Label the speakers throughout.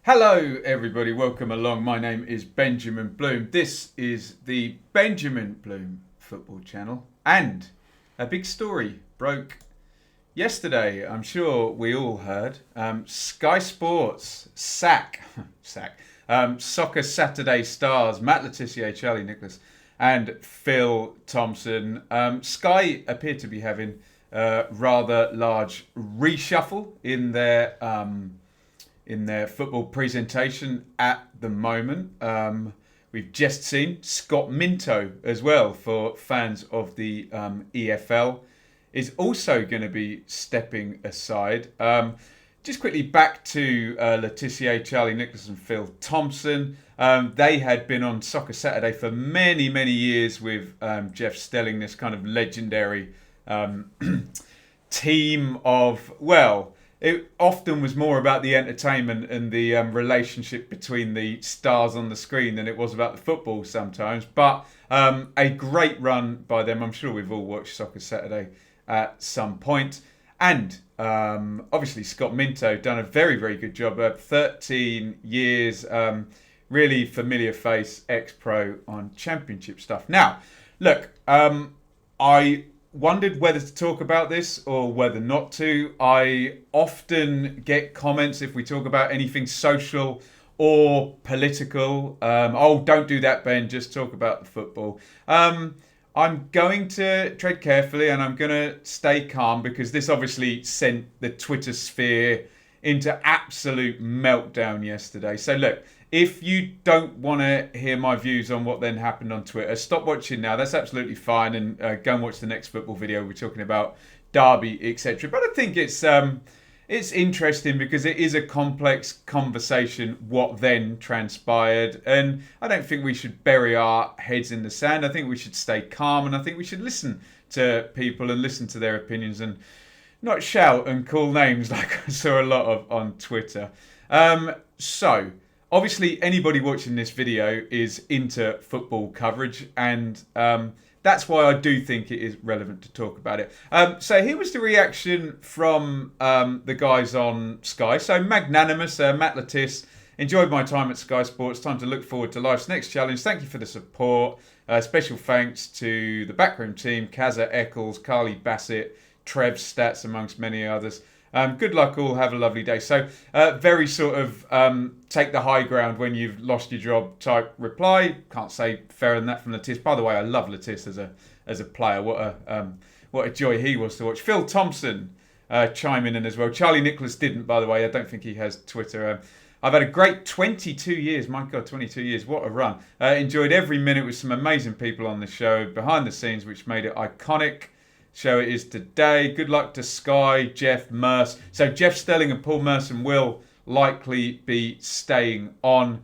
Speaker 1: Hello, everybody. Welcome along. My name is Benjamin Bloom. This is the Benjamin Bloom Football Channel. And a big story broke yesterday. I'm sure we all heard. Sky Sports Soccer Saturday stars Matt Le Tissier, Charlie Nicholas, and Phil Thompson. Sky appear to be having a rather large reshuffle in their football presentation at the moment. We've just seen Scott Minto as well, for fans of the EFL, is also going to be stepping aside. Just quickly back to Le Tissier, Charlie Nicholas and Phil Thompson. They had been on Soccer Saturday for many, many years with Jeff Stelling, this kind of legendary team of, well, it often was more about the entertainment and the relationship between the stars on the screen than it was about the football sometimes. But a great run by them. I'm sure we've all watched Soccer Saturday at some point. And obviously Scott Minto done a very, very good job. 13 years, really familiar face, ex-pro on championship stuff. Now, look, I wondered whether to talk about this or whether not to. I often get comments if we talk about anything social or political. Oh, don't do that, Ben. Just talk about the football. I'm going to tread carefully and I'm going to stay calm, because this obviously sent the Twitter sphere into absolute meltdown yesterday. So look, if you don't want to hear my views on what then happened on Twitter, stop watching now. That's absolutely fine, and go and watch the next football video. We're talking about Derby, etc. But I think it's interesting because it is a complex conversation, what then transpired. And I don't think we should bury our heads in the sand. I think we should stay calm, and I think we should listen to people and listen to their opinions and not shout and call names like I saw a lot of on Twitter. So, obviously, anybody watching this video is into football coverage, and that's why I do think it is relevant to talk about it. So here was the reaction from the guys on Sky. So magnanimous, Matt Le Tiss. Enjoyed my time at Sky Sports. Time to look forward to life's next challenge. Thank you for the support. Special thanks to the backroom team, Kazza Eccles, Carly Bassett, Trev Stats, amongst many others. Good luck all. Have a lovely day. So very sort of take the high ground when you've lost your job type reply. Can't say fairer than that from Le Tiss. By the way, I love Le Tiss as a player. What a joy he was to watch. Phil Thompson chiming in as well. Charlie Nicholas didn't, by the way. I don't think he has Twitter. I've had a great 22 years. My God, 22 years. What a run. Enjoyed every minute with some amazing people on the show behind the scenes, which made it iconic. Show it is today. Good luck to Sky, Jeff, Merce. So Jeff Stelling and Paul Merson will likely be staying on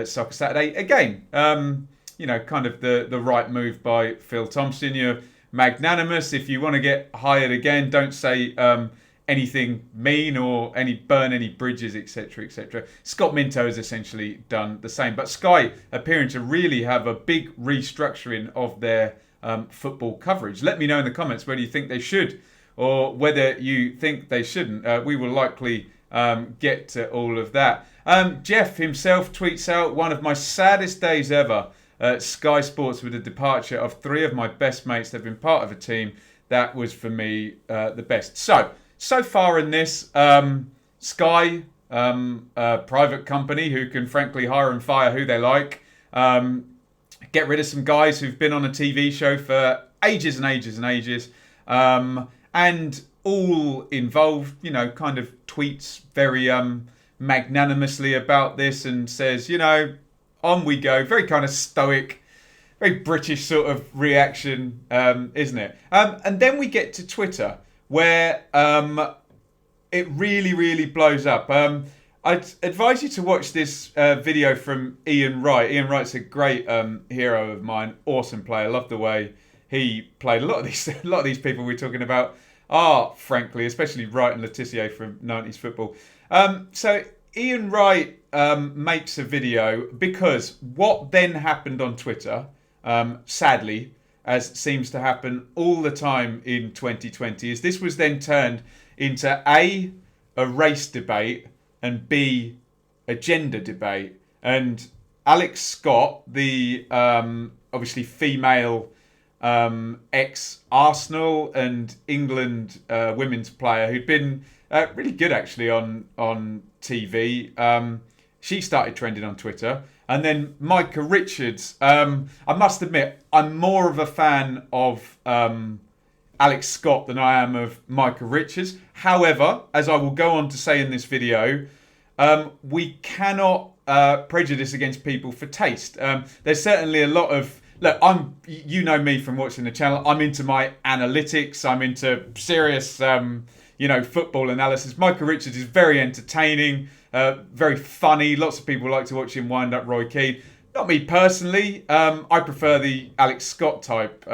Speaker 1: Soccer Saturday. Again, kind of the right move by Phil Thompson. You're magnanimous. If you want to get hired again, don't say anything mean or burn any bridges, etc., etc. Scott Minto has essentially done the same. But Sky appearing to really have a big restructuring of their football coverage. Let me know in the comments whether you think they should or whether you think they shouldn't. We will likely get to all of that. Jeff himself tweets out, one of my saddest days ever at Sky Sports with the departure of three of my best mates that have been part of a team. That was for me the best. So far in this, Sky, a private company who can frankly hire and fire who they like, get rid of some guys who've been on a TV show for ages and ages and ages, and all involved, kind of tweets very magnanimously about this and says, on we go. Very kind of stoic, very British sort of reaction, isn't it? And then we get to Twitter, where it really, really blows up. I'd advise you to watch this video from Iain Wright. Iain Wright's a great hero of mine, awesome player. Love the way he played. A lot of these people we're talking about are, frankly, especially Wright and Le Tissier from 90s football. So Iain Wright makes a video because what then happened on Twitter, sadly, as seems to happen all the time in 2020, is this was then turned into A race debate, and B, a gender debate. And Alex Scott, the obviously female ex-Arsenal and England women's player who'd been really good actually on TV, she started trending on Twitter. And then Micah Richards, I must admit, I'm more of a fan of Alex Scott than I am of Micah Richards. However, as I will go on to say in this video, we cannot prejudice against people for taste. There's certainly a lot of... Look, you know me from watching the channel. I'm into my analytics. I'm into serious, football analysis. Micah Richards is very entertaining, very funny. Lots of people like to watch him wind up Roy Keane. Not me personally. I prefer the Alex Scott type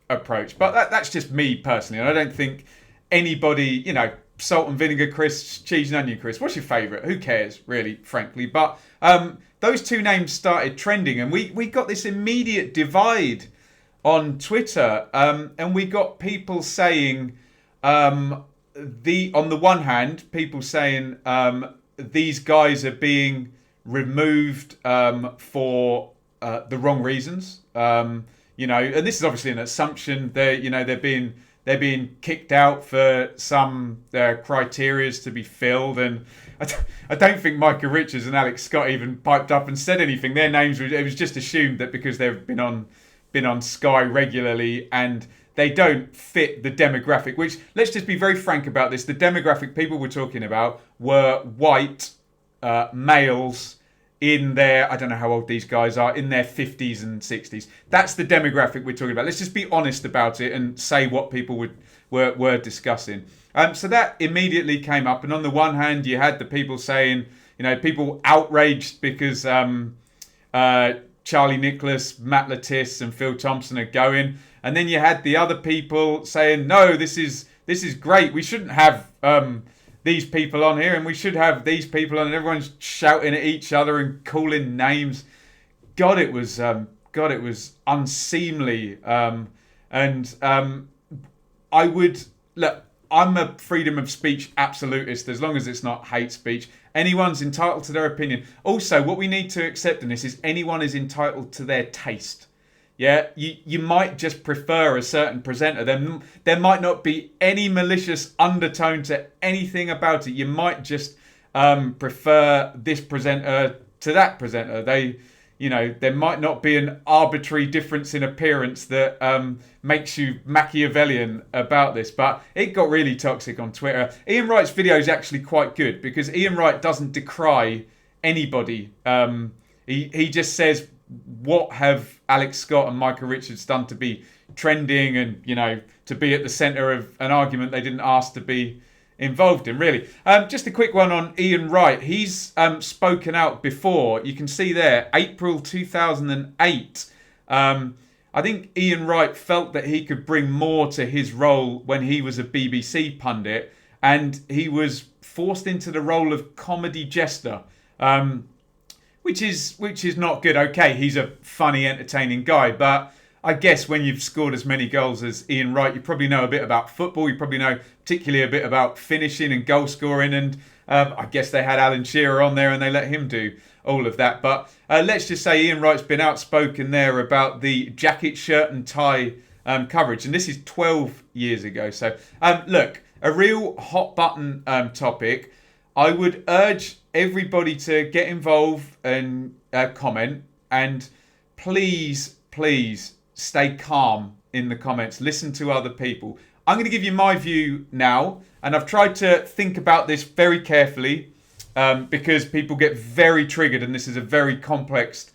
Speaker 1: approach. But that's just me personally. And I don't think anybody, salt and vinegar Chris, cheese and onion Chris. What's your favourite? Who cares, really, frankly? But those two names started trending, and we got this immediate divide on Twitter, and we got people saying, on the one hand, people saying these guys are being removed for the wrong reasons, and this is obviously an assumption. They're being kicked out for some criterias to be filled, and I don't think Micah Richards and Alex Scott even piped up and said anything. Their names it was just assumed that because they've been on Sky regularly and they don't fit the demographic. Which, let's just be very frank about this: the demographic people we're talking about were white males in their, I don't know how old these guys are, in their 50s and 60s. That's the demographic we're talking about. Let's just be honest about it and say what people were discussing. So that immediately came up. And on the one hand, you had the people saying, people outraged because Charlie Nicholas, Matt Latisse and Phil Thompson are going. And then you had the other people saying, no, this is great. We shouldn't have these people on here, and we should have these people on, and everyone's shouting at each other and calling names. God, it was unseemly. I would look. I'm a freedom of speech absolutist, as long as it's not hate speech. Anyone's entitled to their opinion. Also, what we need to accept in this is anyone is entitled to their taste. Yeah, you might just prefer a certain presenter. There might not be any malicious undertone to anything about it. You might just prefer this presenter to that presenter. There might not be an arbitrary difference in appearance that makes you Machiavellian about this. But it got really toxic on Twitter. Iain Wright's video is actually quite good because Iain Wright doesn't decry anybody. He just says, what have Alex Scott and Micah Richards done to be trending and, to be at the centre of an argument they didn't ask to be involved in, really. Just a quick one on Iain Wright. He's spoken out before. You can see there, April 2008. I think Iain Wright felt that he could bring more to his role when he was a BBC pundit, and he was forced into the role of comedy jester. Which is not good. Okay, he's a funny, entertaining guy, but I guess when you've scored as many goals as Iain Wright, you probably know a bit about football. You probably know particularly a bit about finishing and goal scoring, and I guess they had Alan Shearer on there and they let him do all of that. But let's just say Iain Wright's been outspoken there about the jacket, shirt and tie coverage, and this is 12 years ago. So look, a real hot button topic. I would urge everybody to get involved and comment, and please stay calm in the comments. Listen to other people. I'm going to give you my view now, and I've tried to think about this very carefully because people get very triggered, and this is a very complex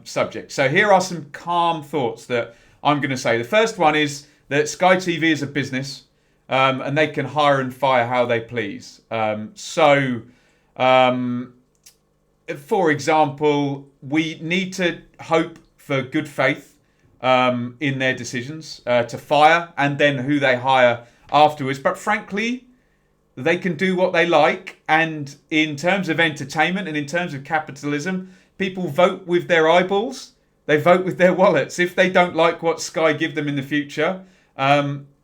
Speaker 1: subject. So here are some calm thoughts that I'm going to say. The first one is that Sky TV is a business. And they can hire and fire how they please. For example, we need to hope for good faith in their decisions to fire and then who they hire afterwards. But frankly, they can do what they like. And in terms of entertainment and in terms of capitalism, people vote with their eyeballs. They vote with their wallets. If they don't like what Sky give them in the future,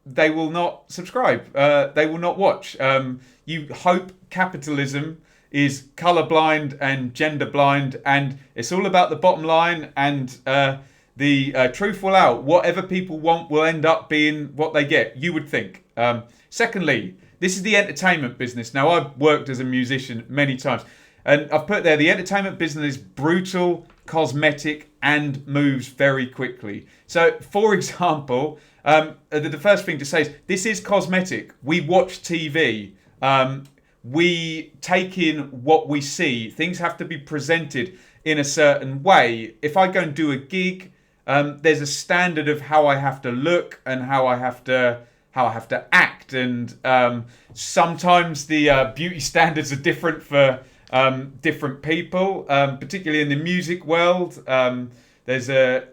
Speaker 1: they will not subscribe. They will not watch. You hope capitalism is colourblind and gender blind, and it's all about the bottom line, and the truth will out. Whatever people want will end up being what they get, you would think. Secondly, this is the entertainment business. Now, I've worked as a musician many times, and I've put there, the entertainment business is brutal, cosmetic, and moves very quickly. So, for example, the first thing to say is, this is cosmetic. We watch TV. We take in what we see. Things have to be presented in a certain way. If I go and do a gig, there's a standard of how I have to look and how I have to act, and sometimes the beauty standards are different for different people, particularly in the music world. There's a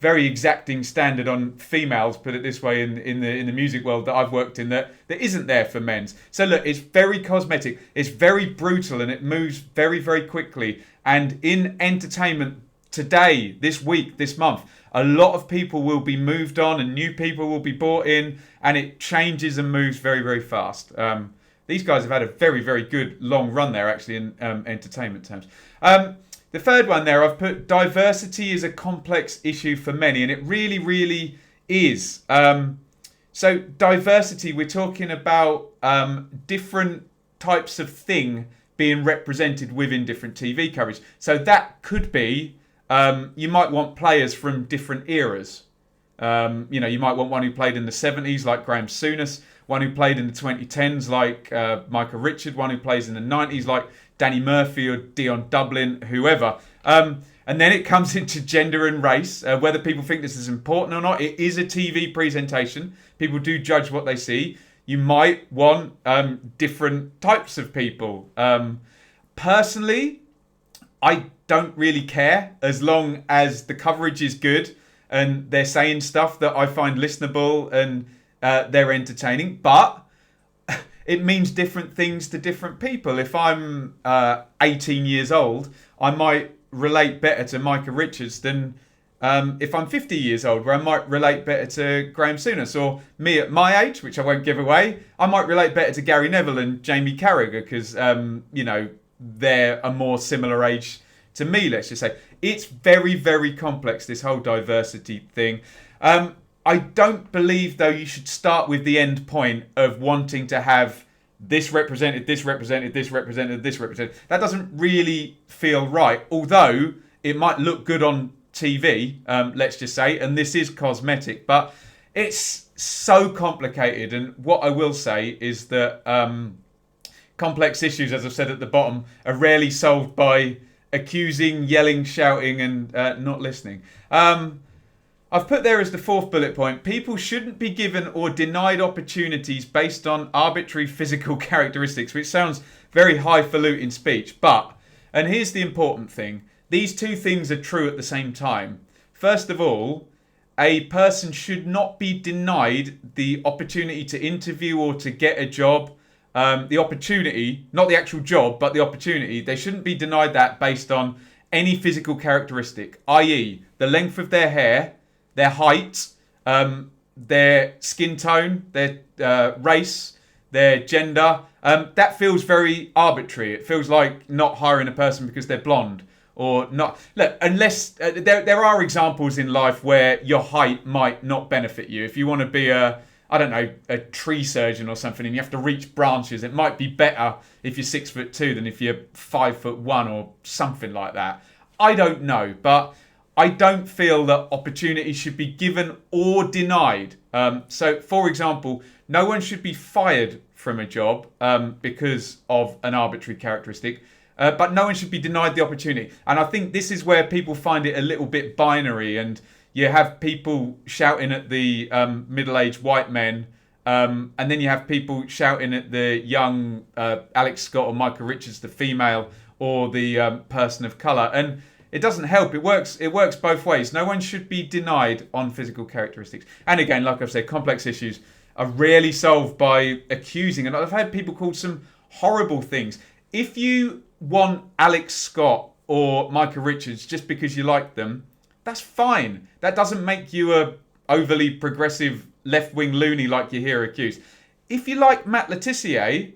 Speaker 1: very exacting standard on females, put it this way, in the music world that I've worked in that isn't there for men's. So look, it's very cosmetic, it's very brutal, and it moves very, very quickly. And in entertainment today, this week, this month, a lot of people will be moved on and new people will be brought in, and it changes and moves very, very fast. These guys have had a very, very good long run there, actually, in entertainment terms. The third one there, I've put diversity is a complex issue for many, and it really, really is. So diversity, we're talking about different types of thing being represented within different TV coverage. So that could be, you might want players from different eras. You might want one who played in the 70s like Graham Souness, one who played in the 2010s like Micah Richard, one who plays in the 90s like Danny Murphy or Dion Dublin, whoever. And then it comes into gender and race, whether people think this is important or not. It is a TV presentation. People do judge what they see. You might want different types of people. Personally, I don't really care as long as the coverage is good and they're saying stuff that I find listenable and they're entertaining. But it means different things to different people. If I'm 18 years old, I might relate better to Micah Richards than if I'm 50 years old, where I might relate better to Graham Souness. Or me at my age, which I won't give away, I might relate better to Gary Neville and Jamie Carragher because, they're a more similar age to me, let's just say. It's very, very complex, this whole diversity thing. I don't believe, though, you should start with the end point of wanting to have this represented, this represented, this represented, this represented. That doesn't really feel right, although it might look good on TV, let's just say, and this is cosmetic, but it's so complicated. And what I will say is that complex issues, as I've said at the bottom, are rarely solved by accusing, yelling, shouting, and not listening. I've put there as the fourth bullet point, people shouldn't be given or denied opportunities based on arbitrary physical characteristics, which sounds very highfalutin speech. But, and here's the important thing, these two things are true at the same time. First of all, a person should not be denied the opportunity to interview or to get a job. The opportunity, not the actual job, but the opportunity, they shouldn't be denied that based on any physical characteristic, i.e. the length of their hair, their height, their skin tone, their race, their gender. That feels very arbitrary. It feels like not hiring a person because they're blonde or not. Look, unless there are examples in life where your height might not benefit you. If you want to be a tree surgeon or something and you have to reach branches, it might be better if you're 6'2" than if you're 5'1" or something like that. I don't know, but I don't feel that opportunities should be given or denied. So, for example, no one should be fired from a job because of an arbitrary characteristic, but no one should be denied the opportunity. And I think this is where people find it a little bit binary, and you have people shouting at the middle-aged white men, and then you have people shouting at the young Alex Scott or Micah Richards, the female, or the person of colour. And it doesn't help. It works both ways. No one should be denied on physical characteristics. And again, like I've said, complex issues are rarely solved by accusing. And I've had people called some horrible things. If you want Alex Scott or Micah Richards just because you like them, that's fine. That doesn't make you a overly progressive left-wing loony like you hear accused. If you like Matt Le Tissier,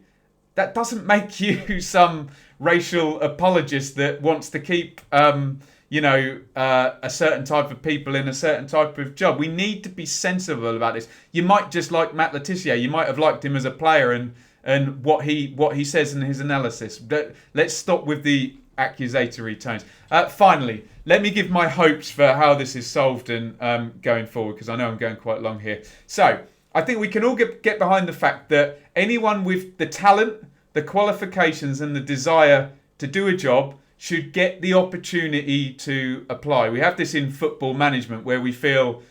Speaker 1: that doesn't make you some racial apologist that wants to keep, a certain type of people in a certain type of job. We need to be sensible about this. You might just like Matt Le Tissier. You might have liked him as a player and what he says in his analysis. Let's stop with the accusatory tones. Finally, let me give my hopes for how this is solved and going forward, because I know I'm going quite long here. So I think we can all get behind the fact that anyone with the talent, the qualifications and the desire to do a job should get the opportunity to apply. We have this in football management where we feel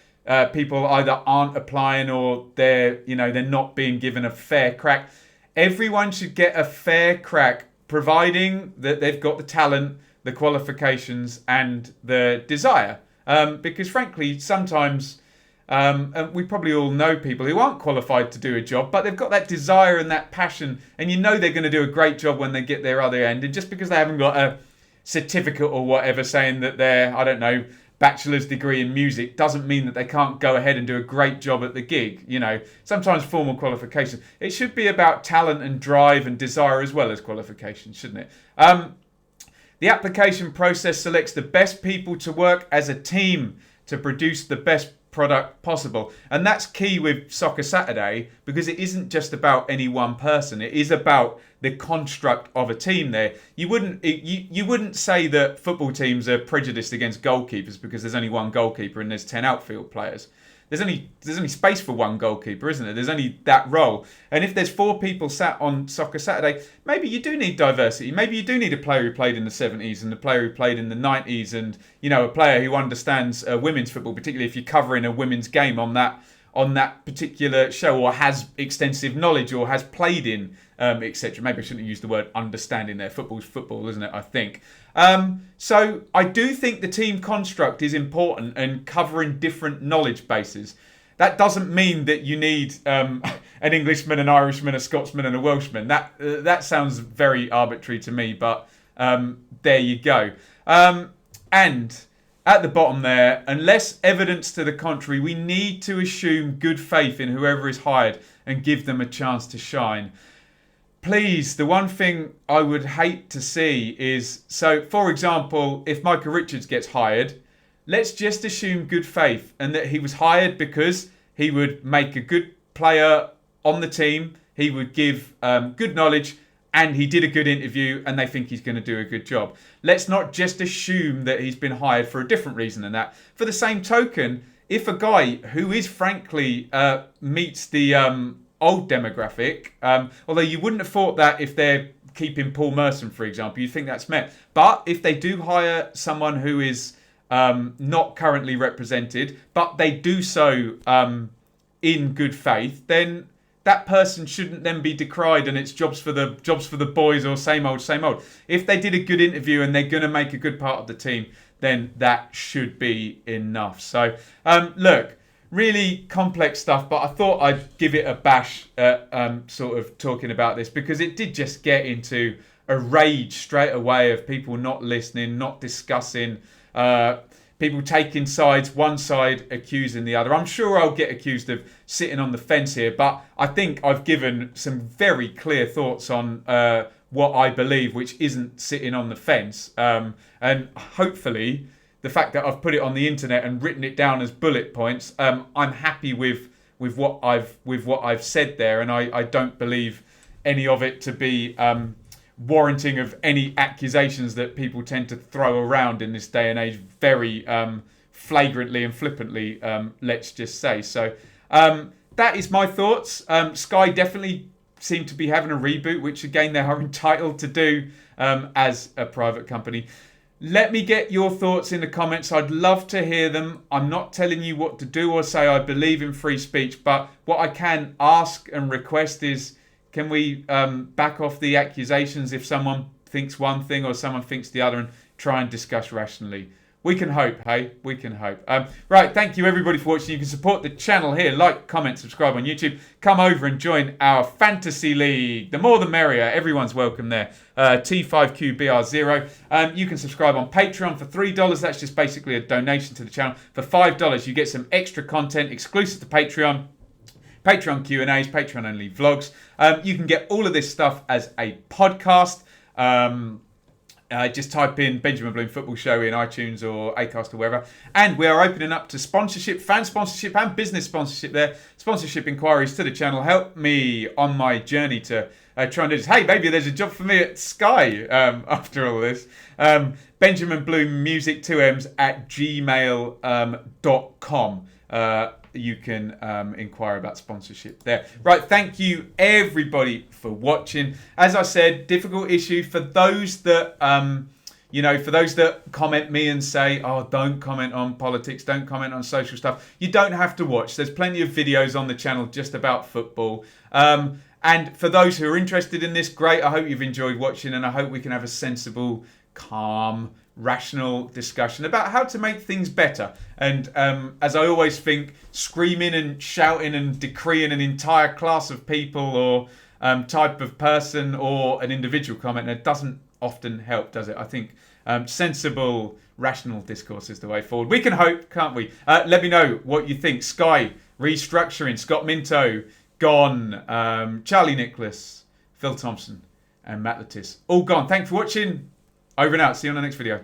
Speaker 1: people either aren't applying or they're not being given a fair crack. Everyone should get a fair crack, providing that they've got the talent, the qualifications and the desire. Because frankly, sometimes and we probably all know people who aren't qualified to do a job, but they've got that desire and that passion, and they're going to do a great job when they get their other end. And just because they haven't got a certificate or whatever saying that they're, I don't know, bachelor's degree in music doesn't mean that they can't go ahead and do a great job at the gig. Sometimes formal qualifications. It should be about talent and drive and desire as well as qualifications, shouldn't it? The application process selects the best people to work as a team to produce the best product possible. And that's key with Soccer Saturday, because it isn't just about any one person. It is about the construct of a team there. You wouldn't say that football teams are prejudiced against goalkeepers because there's only one goalkeeper and there's 10 outfield players. There's only space for one goalkeeper, isn't there? There's only that role. And if there's 4 people sat on Soccer Saturday, maybe you do need diversity. Maybe you do need a player who played in the 70s and a player who played in the 90s and, a player who understands women's football, particularly if you're covering a women's game on that particular show, or has extensive knowledge or has played in, etc. Maybe I shouldn't have used the word understanding there. Football's football, isn't it? I think. So I do think the team construct is important and covering different knowledge bases. That doesn't mean that you need an Englishman, an Irishman, a Scotsman and a Welshman. That sounds very arbitrary to me, but there you go. And at the bottom there, unless evidence to the contrary, we need to assume good faith in whoever is hired and give them a chance to shine. Please, the one thing I would hate to see is, so for example, if Micah Richards gets hired, let's just assume good faith and that he was hired because he would make a good player on the team, he would give good knowledge, and he did a good interview and they think he's going to do a good job. Let's not just assume that he's been hired for a different reason than that. For the same token, if a guy who is frankly meets the old demographic, although you wouldn't have thought that if they're keeping Paul Merson, for example, you'd think that's met. But if they do hire someone who is not currently represented, but they do so in good faith, then that person shouldn't then be decried and it's jobs for the boys or same old. If they did a good interview and they're going to make a good part of the team, then that should be enough. So, look, really complex stuff, but I thought I'd give it a bash sort of talking about this, because it did just get into a rage straight away of people not listening, not discussing, people taking sides, one side accusing the other. I'm sure I'll get accused of sitting on the fence here, but I think I've given some very clear thoughts on what I believe, which isn't sitting on the fence. And hopefully the fact that I've put it on the internet and written it down as bullet points, I'm happy with what I've said there, and I don't believe any of it to be warranting of any accusations that people tend to throw around in this day and age very flagrantly and flippantly, let's just say. So that is my thoughts. Sky definitely seem to be having a reboot, which again they are entitled to do as a private company. Let me get your thoughts in the comments. I'd love to hear them. I'm not telling you what to do or say. I believe in free speech, but what I can ask and request is, can we back off the accusations if someone thinks one thing or someone thinks the other, and try and discuss rationally? We can hope, hey? We can hope. Right, thank you everybody for watching. You can support the channel here. Like, comment, subscribe on YouTube. Come over and join our Fantasy League. The more the merrier. Everyone's welcome there. T5QBR0. You can subscribe on Patreon for $3. That's just basically a donation to the channel. For $5, you get some extra content exclusive to Patreon. Patreon Q&As, Patreon-only vlogs. You can get all of this stuff as a podcast. Just type in Benjamin Bloom Football Show in iTunes or Acast or wherever. And we are opening up to sponsorship, fan sponsorship and business sponsorship there. Sponsorship inquiries to the channel. Help me on my journey to try and do this. Hey, maybe there's a job for me at Sky after all this. Benjamin Bloom Music 2Ms at gmail.com. You can inquire about sponsorship there. Right, thank you everybody for watching. As I said, difficult issue for those that for those that comment me and say, oh, don't comment on politics, don't comment on social stuff. You don't have to watch. There's plenty of videos on the channel just about football. And for those who are interested in this, great. I hope you've enjoyed watching, and I hope we can have a sensible, calm, rational discussion about how to make things better. And as I always think, screaming and shouting and decreeing an entire class of people or type of person or an individual commenter doesn't often help, does it? I think sensible, rational discourse is the way forward. We can hope, can't we? Let me know what you think. Sky restructuring, Scott Minto gone, Charlie Nicholas, Phil Thompson and Matt Lettis all gone. Thanks for watching. Over and out. See you on the next video.